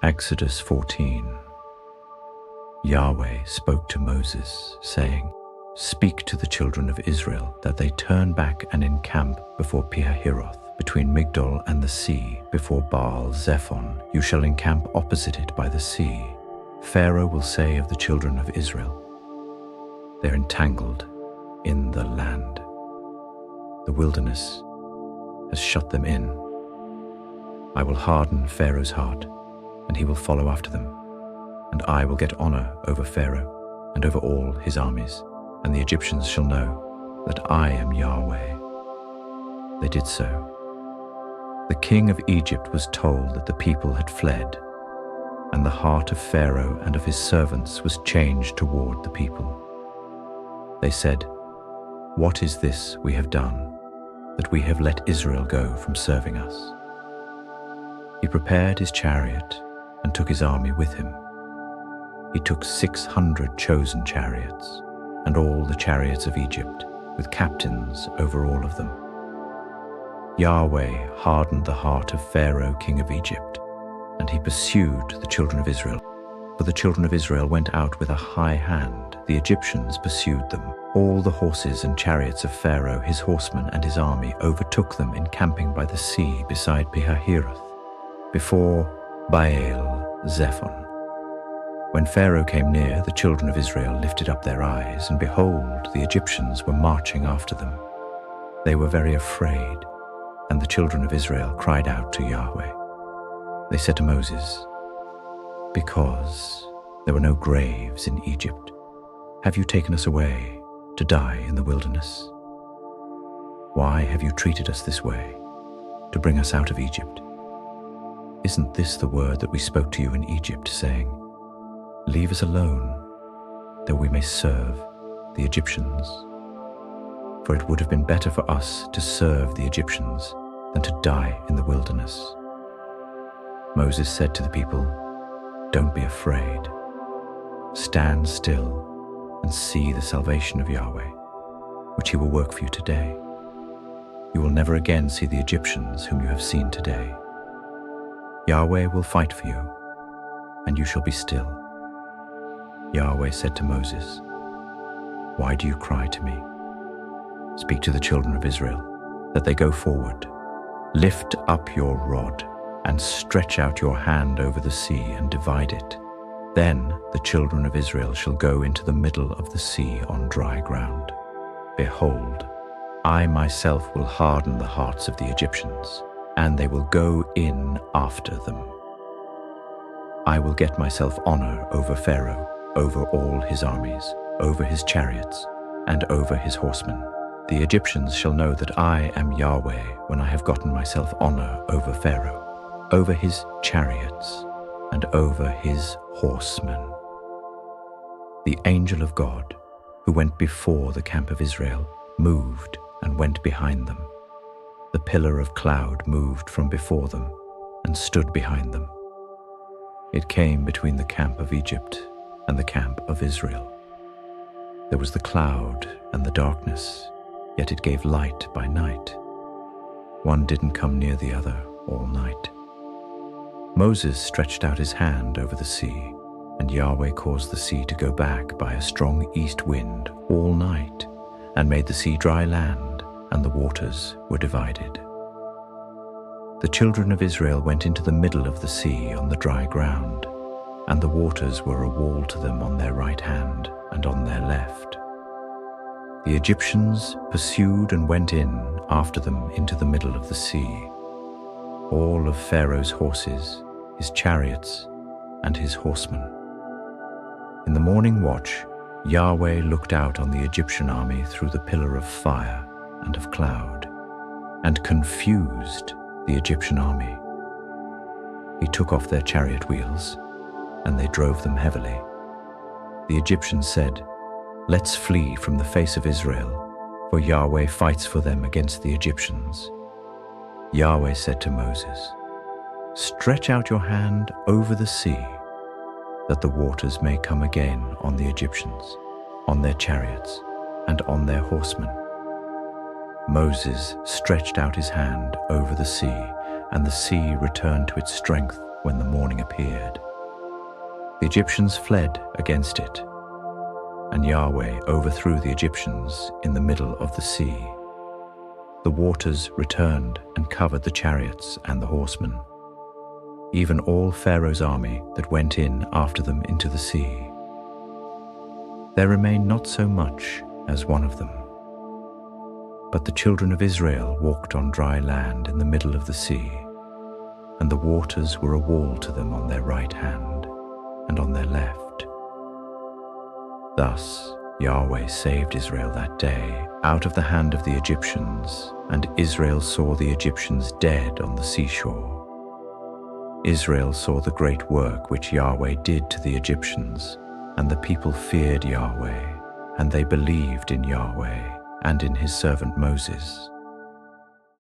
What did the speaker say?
Exodus 14. Yahweh spoke to Moses, saying, "Speak to the children of Israel that they turn back and encamp before Pihahiroth, between Migdol and the sea, before Baal Zephon. You shall encamp opposite it by the sea. Pharaoh will say of the children of Israel, they are entangled in the land. The wilderness has shut them in. I will harden Pharaoh's heart, and he will follow after them. And I will get honor over Pharaoh and over all his armies, and the Egyptians shall know that I am Yahweh." They did so. The king of Egypt was told that the people had fled, and the heart of Pharaoh and of his servants was changed toward the people. They said, "What is this we have done, that we have let Israel go from serving us?" He prepared his chariot and took his army with him. He took 600 chosen chariots, and all the chariots of Egypt, with captains over all of them. Yahweh hardened the heart of Pharaoh, king of Egypt, and he pursued the children of Israel. For the children of Israel went out with a high hand. The Egyptians pursued them. All the horses and chariots of Pharaoh, his horsemen and his army, overtook them encamping by the sea beside Pihahiroth, before Baal Zephon. When Pharaoh came near, the children of Israel lifted up their eyes, and behold, the Egyptians were marching after them. They were very afraid, and the children of Israel cried out to Yahweh. They said to Moses, "Because there were no graves in Egypt, have you taken us away to die in the wilderness? Why have you treated us this way, to bring us out of Egypt? Isn't this the word that we spoke to you in Egypt, saying, 'Leave us alone, that we may serve the Egyptians'? For it would have been better for us to serve the Egyptians than to die in the wilderness." Moses said to the people, "Don't be afraid. Stand still and see the salvation of Yahweh, which he will work for you today. You will never again see the Egyptians whom you have seen today. Yahweh will fight for you, and you shall be still." Yahweh said to Moses, "Why do you cry to me? Speak to the children of Israel, that they go forward. Lift up your rod and stretch out your hand over the sea and divide it. Then the children of Israel shall go into the middle of the sea on dry ground. Behold, I myself will harden the hearts of the Egyptians, and they will go in after them. I will get myself honor over Pharaoh, over all his armies, over his chariots, and over his horsemen. The Egyptians shall know that I am Yahweh when I have gotten myself honor over Pharaoh, over his chariots, and over his horsemen." The angel of God, who went before the camp of Israel, moved and went behind them. The pillar of cloud moved from before them and stood behind them. It came between the camp of Egypt and the camp of Israel. There was the cloud and the darkness, yet it gave light by night. One didn't come near the other all night. Moses stretched out his hand over the sea, and Yahweh caused the sea to go back by a strong east wind all night, and made the sea dry land, and the waters were divided. The children of Israel went into the middle of the sea on the dry ground, and the waters were a wall to them on their right hand and on their left. The Egyptians pursued and went in after them into the middle of the sea. All of Pharaoh's horses, his chariots, and his horsemen. In the morning watch, Yahweh looked out on the Egyptian army through the pillar of fire and of cloud, and confused the Egyptian army. He took off their chariot wheels, and they drove them heavily. The Egyptians said, "Let's flee from the face of Israel, for Yahweh fights for them against the Egyptians." Yahweh said to Moses, "Stretch out your hand over the sea, that the waters may come again on the Egyptians, on their chariots, and on their horsemen." Moses stretched out his hand over the sea, and the sea returned to its strength when the morning appeared. The Egyptians fled against it, and Yahweh overthrew the Egyptians in the middle of the sea. The waters returned and covered the chariots and the horsemen, even all Pharaoh's army that went in after them into the sea. There remained not so much as one of them. But the children of Israel walked on dry land in the middle of the sea, and the waters were a wall to them on their right hand and on their left. Thus Yahweh saved Israel that day out of the hand of the Egyptians, and Israel saw the Egyptians dead on the seashore. Israel saw the great work which Yahweh did to the Egyptians, and the people feared Yahweh, and they believed in Yahweh and in his servant Moses.